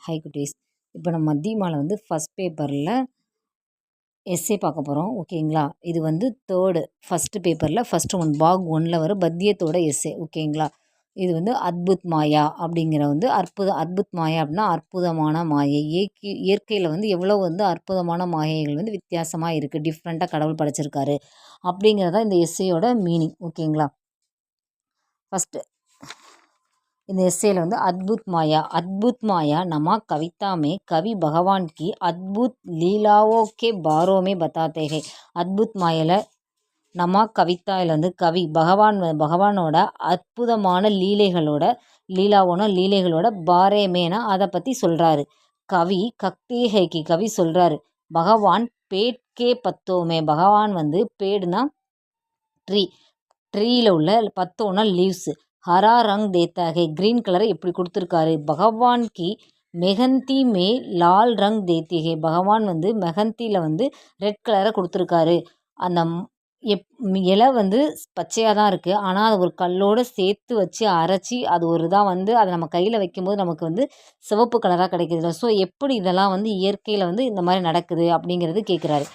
High குட்டீஸ். இப்போ நம்ம மத்தியமால வந்து ஃபஸ்ட் பேப்பரில் எஸ்ஸே பார்க்க போகிறோம். ஓகேங்களா? இது வந்து ஃபஸ்ட்டு பேப்பரில் ஃபஸ்ட்டு ஒன் பாக் 1ல் வரும் பத்தியத்தோட எஸ்ஸே. ஓகேங்களா? இது வந்து அத்புத் மாயா அப்படிங்கிற வந்து அத்புத் மாயா அப்படின்னா அற்புதமான மாயை. இயற்கையில் வந்து எவ்வளோ வந்து அற்புதமான மாயைகள் வந்து வித்தியாசமாக இருக்குது, டிஃப்ரெண்ட்டாக கடவுள் படைச்சிருக்காரு அப்படிங்கிறதான் இந்த எஸ்ஸேயோட மீனிங். ஓகேங்களா? ஃபஸ்ட்டு இந்த எஸ்ஸேல வந்து अद्भुत माया नमा कविता में कवि भगवान की अद्भुत लीलाओं के बारों में बताते हैं. அத்புத் மாயால நம்ம கவிதாவில் வந்து கவி பகவானோட அற்புதமான லீலைகளோட பாரேமேனா அதை பற்றி சொல்கிறாரு. கவி கக்தேஹைக்கு கவி சொல்கிறாரு, பகவான் பேட் கே பத்தோமே, பகவான் வந்து பேடுனா ட்ரீயில் உள்ள பத்தோனா லீவ்ஸு, ஹரா ரங் தேத்தா ஹே க்ரீன் கலரை எப்படி கொடுத்துருக்காரு. பகவான் கி மெஹந்தி மே லால் ரங் தேத்தி ஹே, பகவான் வந்து மெஹந்தியில் வந்து ரெட் கலரை கொடுத்துருக்காரு. அந்த இலை வந்து பச்சையாக தான் இருக்குது, ஆனால் அது ஒரு கல்லோடு சேர்த்து வச்சு அரைச்சி அது ஒரு இதாக வந்து அதை நம்ம கையில் வைக்கும்போது நமக்கு வந்து சிவப்பு கலராக கிடைக்கிது. ஸோ எப்படி இதெல்லாம் வந்து இயற்கையில் வந்து இந்த மாதிரி நடக்குது அப்படிங்கிறது கேட்குறாரு.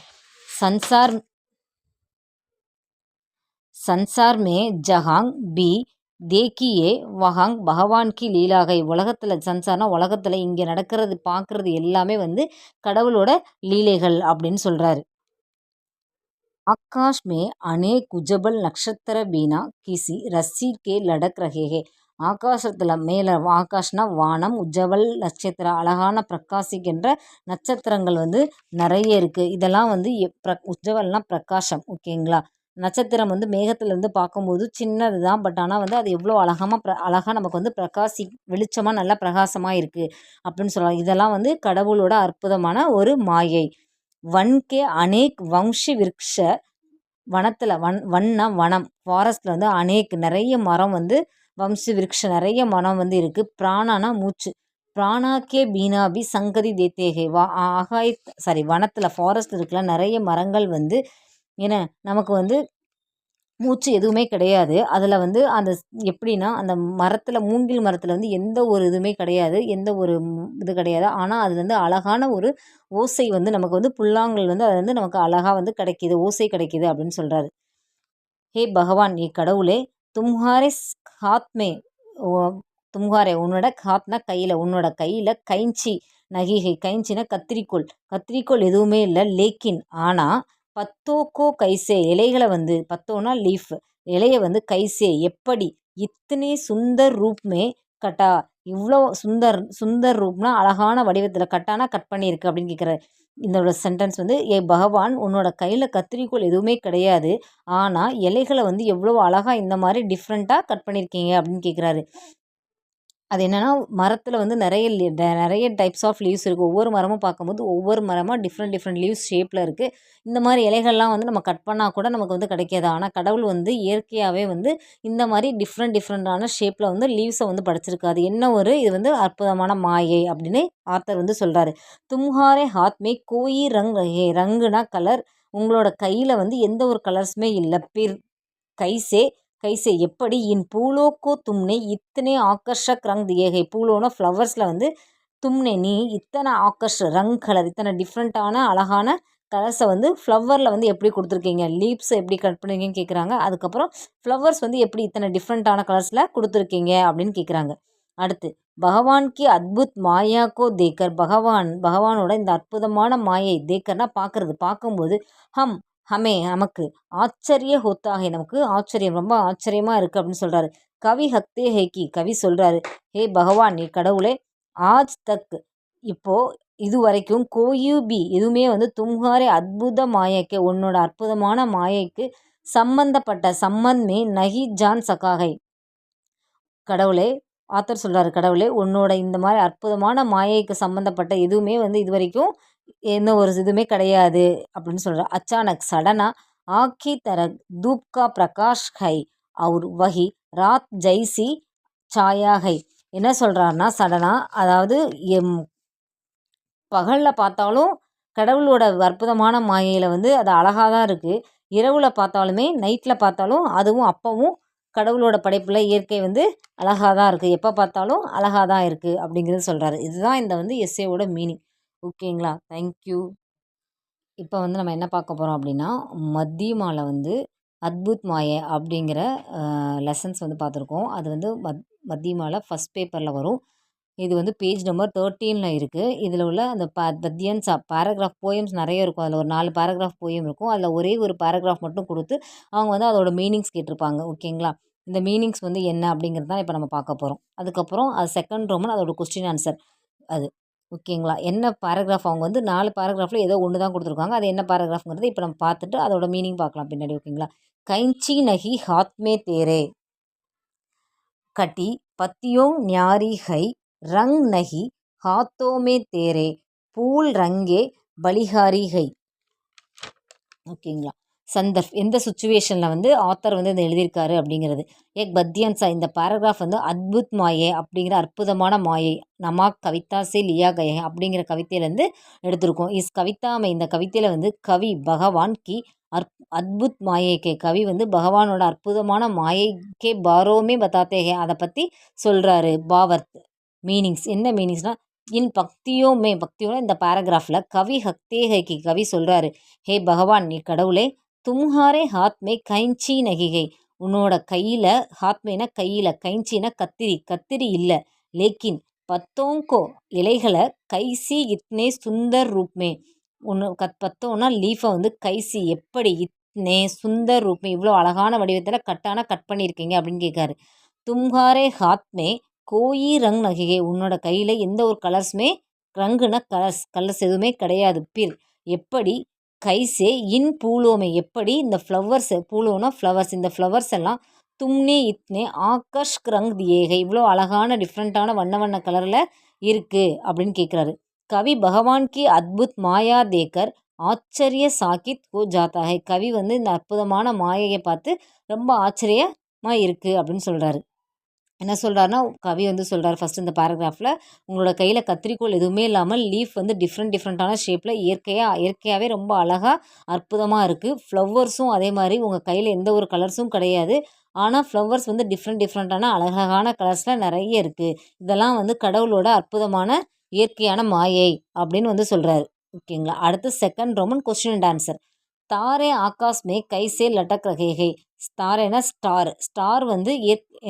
சன்சார் மே ஜஹாங் பி தேக்கியே வஹாங் பகவான் கி லீலாகை, உலகத்தில் சன்சார்னா உலகத்தில் இங்கே நடக்கிறது பார்க்குறது எல்லாமே வந்து கடவுளோட லீலைகள் அப்படின்னு சொல்கிறாரு. आकाश में अनेक उज्जवल नक्षत्र बिना किसी रस्सी के लटक रहे हैं. ஆகாசத்தில் மேலே ஆகாஷ்னா வானம், உஜ்ஜவல் நட்சத்திரம் அழகான பிரகாசிக்கின்ற நட்சத்திரங்கள் வந்து நிறைய இருக்குது. இதெல்லாம் வந்து உஜ்ஜவல்னா பிரகாசம். ஓகேங்களா? நட்சத்திரம் வந்து மேகத்துலேருந்து பார்க்கும்போது சின்னது தான், பட் ஆனால் வந்து அது எவ்வளோ அழகாக நமக்கு வந்து வெளிச்சமாக நல்லா பிரகாசமாக இருக்குது அப்படின்னு சொல்லலாம். இதெல்லாம் வந்து கடவுளோட அற்புதமான ஒரு மாயை. வன்கே அநேக் வம்ஷ விருக்ஷ, வனத்தில் வன்னா வனம், ஃபாரஸ்ட்டில் வந்து அநேக் நிறைய மரம் வந்து வம்ச விருக்ஷ நிறைய மரம் வந்து இருக்குது. பிராணானா மூச்சு, பிராணாக்கே பீனாபி சங்கதி தேத்தேகே, வனத்தில் ஃபாரஸ்ட் இருக்குல்ல நிறைய மரங்கள் வந்து ஏன்னா நமக்கு வந்து மூச்சு எதுவுமே கிடையாது. அதில் வந்து அந்த எப்படின்னா அந்த மூங்கில் மரத்தில் வந்து எந்த ஒரு இதுவுமே கிடையாது, எந்த ஒரு இது கிடையாது. ஆனால் அது வந்து அழகான ஒரு ஓசை வந்து நமக்கு வந்து புல்லாங்குழல் வந்து அது வந்து நமக்கு அழகாக வந்து கிடைக்கிது, ஓசை கிடைக்கிது அப்படின்னு சொல்கிறாரு. ஹே பகவான், நீ கடவுளே, தும்ஹாரே ஹாத்மே, உன்னோட ஹாத்னா கையில், உன்னோட கையில் கைஞ்சி நகிகை, கைஞ்சினா கத்திரிக்கோள் எதுவுமே இல்லை. லேக்கின் ஆனால் பத்தோக்கோ கைசே, இலைகளை வந்து பத்தோனா லீஃப், இலையை வந்து கைசே எப்படி, இத்தனை சுந்தர் ரூப்மே கட்டா, இவ்வளோ சுந்தர் ரூப்னா அழகான வடிவத்தில், கட்டானா கட் பண்ணியிருக்கு அப்படின்னு கேட்குறாரு. இதோட சென்டென்ஸ் வந்து, ஏ பகவான், உன்னோட கையில் கத்திரிக்கோள் எதுவுமே கிடையாது, ஆனால் இலைகளை வந்து எவ்வளோ அழகாக இந்த மாதிரி டிஃப்ரெண்ட்டாக கட் பண்ணியிருக்கீங்க அப்படின்னு கேட்குறாரு. அது என்னென்னா மரத்தில் வந்து நிறைய டைப்ஸ் ஆஃப் லீவ்ஸ் இருக்குது. ஒவ்வொரு மரமும் பார்க்கும்போது ஒவ்வொரு மரமாக டிஃப்ரெண்ட் லீவ்ஸ் ஷேப்பில் இருக்குது. இந்த மாதிரி இலைகள்லாம் வந்து நம்ம கட் பண்ணால் கூட நமக்கு வந்து கிடைக்காது. ஆனால் கடவுள் வந்து இயற்கையாகவே வந்து இந்த மாதிரி டிஃப்ரெண்டான ஷேப்பில் வந்து லீவ்ஸை வந்து படைச்சிருக்காது. இது வந்து அற்புதமான மாயை அப்படின்னு ஆத்தர் வந்து சொல்கிறாரு. தும்ஹாரே ஹாத் மே கோயி ரங் ரங்குனா கலர், உங்களோட கையில் வந்து எந்த ஒரு கலர்ஸுமே இல்லை. கைசே எப்படி, இன் பூலோக்கோ தும்னே இத்தனை ஆக்கர்ஷக் ரங் தியேகை, பூலோனா ஃப்ளவர்ஸில் வந்து தும்னே நீ இத்தனை ரங் கலர், இத்தனை டிஃப்ரெண்ட்டான அழகான கலர்ஸை வந்து ஃப்ளவரில் வந்து எப்படி கொடுத்துருக்கீங்க, லீவ்ஸை எப்படி கட் பண்ணுவீங்கன்னு கேட்குறாங்க. அதுக்கப்புறம் ஃப்ளவர்ஸ் வந்து எப்படி இத்தனை டிஃப்ரெண்ட்டான கலர்ஸில் கொடுத்துருக்கீங்க அப்படின்னு கேட்குறாங்க. அடுத்து பகவான் கி அத்புத் மாயா கோ தேக்கர், பகவானோட இந்த அற்புதமான மாயை, தேக்கர்னா பார்க்கும்போது நமக்கு ஆச்சரிய ஹோத்தாக, நமக்கு ஆச்சரியம், ரொம்ப ஆச்சரியமாக இருக்குது அப்படின்னு சொல்கிறாரு. கவி ஹக்தே ஹேக்கி, கவி சொல்கிறாரு, ஹே பகவான், நீ கடவுளே, ஆஜ் தக் இப்போது இது வரைக்கும் கோயுபி எதுவுமே வந்து தும்ஹாரே அத்புத மாயைக்கு, உன்னோட அற்புதமான மாயைக்கு சம்பந்த்மே நகி ஜான் சகாகை, கடவுளே, ஆத்தர் சொல்கிறாரு, கடவுளே, உன்னோட இந்த மாதிரி அற்புதமான மாயைக்கு சம்மந்தப்பட்ட எதுவுமே வந்து இது வரைக்கும் எந்த ஒரு இதுவுமே கிடையாது அப்படின்னு சொல்கிறார். அச்சானக் சடனா ஆக்கி தரக் தூப்கா பிரகாஷ் ஹை அவுர் வஹி ராத் ஜைசி சாயா ஹை, என்ன சொல்கிறாருன்னா சடனாக, அதாவது பகலில் பார்த்தாலும் கடவுளோட அற்புதமான மாயையில் வந்து அது அழகாக தான் இருக்குது, இரவில் பார்த்தாலுமே நைட்டில் பார்த்தாலும் அதுவும் அப்பவும் கடவுளோட படைப்பில் இயற்கை வந்து அழகாக தான் இருக்குது, எப்போ பார்த்தாலும் அழகாக தான் இருக்குது அப்படிங்கிறது சொல்கிறாரு. இதுதான் இந்த வந்து எஸ்ஸேவோட மீனிங். ஓகேங்களா? தேங்க்யூ. இப்போ வந்து நம்ம என்ன பார்க்க போகிறோம் அப்படின்னா, மத்தியமால வந்து அத்புத் மாய அப்படிங்கிற லெசன்ஸ் வந்து பார்த்துருக்கோம். அது வந்து மத்தியமால ஃபஸ்ட் பேப்பரில் வரும். இது வந்து பேஜ் நம்பர் 13ல் இருக்குது. இதில் உள்ள அந்த பத்தியன்ஸ் பேராகிராஃப் போயம்ஸ் நிறைய இருக்கும். அதில் ஒரு 4 பேராகிராஃப் போயம் இருக்கும். அதில் ஒரே ஒரு பேராகிராஃப் மட்டும் கொடுத்து அவங்க வந்து அதோட மீனிங்ஸ் கேட்டிருப்பாங்க. ஓகேங்களா? இந்த மீனிங்ஸ் வந்து என்ன அப்படிங்கிறது தான் இப்போ நம்ம பார்க்க போகிறோம். அதுக்கப்புறம் அது செகண்ட் ரோமன் அதோட கொஸ்டின் ஆன்சர் அது. ஓகேங்களா? என்ன பேராகிராஃப் அவங்க வந்து 4 பேராகிராஃபில் ஏதோ ஒன்று தான் கொடுத்துருக்காங்க. அது என்ன பேராகிராஃப்ங்கிறது இப்போ நம்ம பார்த்துட்டு அதோட மீனிங் பார்க்கலாம் பின்னாடி. ஓகேங்களா? கைஞ்சி நகி ஹாத் மே தேரே கட்டி பத்தியோं न्यारी है रंग नहीं हाथों में तेरे फूल रंगे बलिहारी है. ஓகேங்களா? சந்தர்ப் எந்த சுச்சுவேஷனில் வந்து ஆத்தர் வந்து இதை எழுதியிருக்காரு அப்படிங்கிறது. ஏக் பத்தியன்சா இந்த பேராகிராஃப் வந்து அத்புத் மாயே அப்படிங்கிற அற்புதமான மாயை நமாக் கவிதா சே லியா கயே அப்படிங்கிற கவிதையிலேருந்து எடுத்திருக்கோம். கவிதாமை இந்த கவிதையில் வந்து கவி பகவான் கி அத்புத் மாயைக்கே கவி வந்து பகவானோட அற்புதமான மாயைக்கே பாரோமே பத்தாத்தே ஹே அதை பற்றி சொல்கிறாரு. பாவர்த் மீனிங்ஸ் என்ன மீனிங்ஸ்னால் இன் பக்தியோட இந்த பேராகிராஃபில் கவி ஹக்தே ஹைக்கு கவி சொல்கிறாரு, ஹே பகவான் நீ கடவுளே, தும்ஹாரே ஹாத்மே கைஞ்சி நகிகை உன்னோட கையில் ஹாத்மேனா கையில் கைஞ்சினா கத்திரி கத்திரி இல்லை லேக்கின் பத்தோங்கோ இலைகளை கைசி இத்னே சுந்தர் ரூப்மே ஒன்று பத்தோன்னா லீஃபை வந்து கைசி எப்படி இத்னே சுந்தர் ரூப்மே இவ்வளோ அழகான வடிவத்தில் கட் பண்ணியிருக்கீங்க அப்படின்னு கேட்காரு. தும்ஹாரே ஹாத்மே கோயி ரங் நகிகை உன்னோட கையில் எந்த ஒரு கலர்ஸுமே ரங்குனா கலர்ஸ் எதுவுமே கிடையாது. பிர் எப்படி கைசே இன் பூலோமே எப்படி இந்த ஃப்ளவர்ஸ் பூலோனா ஃப்ளவர்ஸ் இந்த ஃப்ளவர்ஸ் எல்லாம் தும்னே இத்னே ஆகர்ஷ்க் ரங் தியேகை இவ்வளோ அழகான டிஃப்ரெண்ட்டான வண்ண கலரில் இருக்குது அப்படின்னு கேட்குறாரு. கவி பகவான் கி அத்புத் மாயா தேக்கர் ஆச்சரிய சாக்கித் ஹோ ஜாத்தா ஹை கவி வந்து இந்த அற்புதமான மாயையை பார்த்து ரொம்ப ஆச்சரியமாக இருக்குது அப்படின்னு சொல்கிறாரு. என்ன சொல்கிறாருன்னா கவி வந்து சொல்கிறார் ஃபஸ்ட்டு இந்த பேராகிராஃபில் உங்களோட கையில் கத்திரிக்கோள் எதுவுமே இல்லாமல் லீஃப் வந்து டிஃப்ரெண்ட்டான ஷேப்பில் இயற்கையாகவே ரொம்ப அழகாக அற்புதமாக இருக்குது. ஃப்ளவர்ஸும் அதே மாதிரி உங்கள் கையில் எந்த ஒரு கலர்ஸும் கிடையாது. ஆனால் ஃப்ளவர்ஸ் வந்து டிஃப்ரெண்ட்டான அழகான கலர்ஸில் நிறைய இருக்குது. இதெல்லாம் வந்து கடவுளோட அற்புதமான இயற்கையான மாயை அப்படின்னு வந்து சொல்கிறாரு. ஓகேங்களா? அடுத்து second roman question and answer. தாரே ஆகாஷ் மே கைசே லட்டக் ரகேகை தாரேனா ஸ்டார் வந்து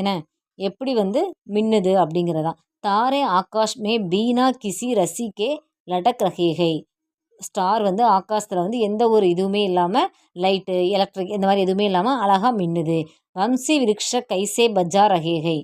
என்ன எப்படி வந்து மின்னுது அப்படிங்கிறதான். தாரே ஆகாஷ் மே பீனா கிசி ரசிகே லட்டக் ரகேகை ஸ்டார் வந்து ஆகாசத்தில் வந்து எந்த ஒரு இதுவுமே இல்லாமல் லைட்டு எலக்ட்ரிக் இந்த மாதிரி எதுவுமே இல்லாமல் அழகாக மின்னுது. வம்சி விருக்ஷ கைசே பஜ்ஜா ரகேகை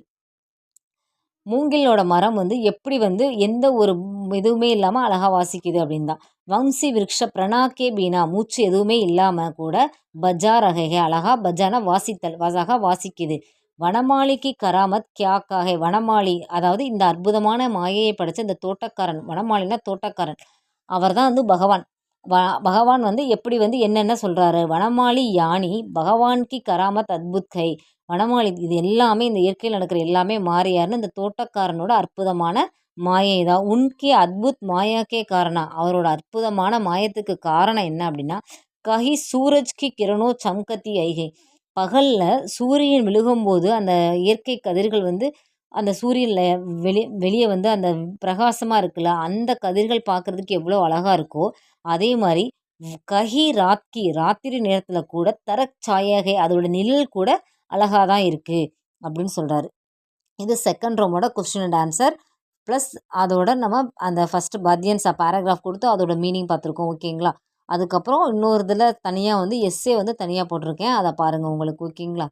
மூங்கிலோட மரம் வந்து எப்படி வந்து எந்த ஒரு இதுவுமே இல்லாமல் அழகாக வாசிக்குது அப்படின்னு தான். வம்சி விருக்ஷ பிரணாக்கே பீனா மூச்சு எதுவுமே இல்லாமல் கூட பஜ்ஜா ரகேகை அழகாக பஜ்ஜானா வாசித்தல் அழகாக வாசிக்குது. வனமாளிக்கு கராமத் கியாக்காகே வனமாளி அதாவது இந்த அற்புதமான மாயையை படைத்த இந்த தோட்டக்காரன் வனமாளினா தோட்டக்காரன் அவர் தான் வந்து பகவான். பகவான் வந்து எப்படி வந்து என்னென்ன சொல்கிறாரு. வனமாளி யானி பகவான்கி கராமத் அத்புத் கை வனமாளி இது எல்லாமே இந்த இயற்கையில் நடக்கிற எல்லாமே மாறியாருன்னு இந்த தோட்டக்காரனோட அற்புதமான மாயை தான். உன்கி அத்புத் மாயாக்கே காரணம் அவரோட அற்புதமான மாயத்துக்கு காரணம் என்ன அப்படின்னா கஹி சூரஜ்கி கிரணோ சம்கத்தி ஐகை பகலில் சூரியன் விழுகும்போது அந்த இயற்கை கதிர்கள் வந்து அந்த சூரியனில் வெளியே வந்து அந்த பிரகாசமாக இருக்குல்ல அந்த கதிர்கள் பார்க்குறதுக்கு எவ்வளோ அழகாக இருக்கோ அதே மாதிரி கஹி ராத்திரி நேரத்தில் கூட தரக் சாயகை அதோட நிழல் கூட அழகாக தான் இருக்குது அப்படின்னு சொல்கிறாரு. இது செகண்ட் ரோமோட கொஸ்டின் அண்ட் ஆன்சர் ப்ளஸ் அதோட நம்ம அந்த ஃபஸ்ட்டு பத்தியன்ஸா பேராகிராஃப் கொடுத்து அதோட மீனிங் பார்த்துருக்கோம். ஓகேங்களா? அதுக்கப்புறம் இன்னொரு இதில் தனியாக வந்து எஸ்ஸே வந்து தனியாக போட்டிருக்கேன், அதை பாருங்கள் உங்களுக்கு. ஓகேங்களா?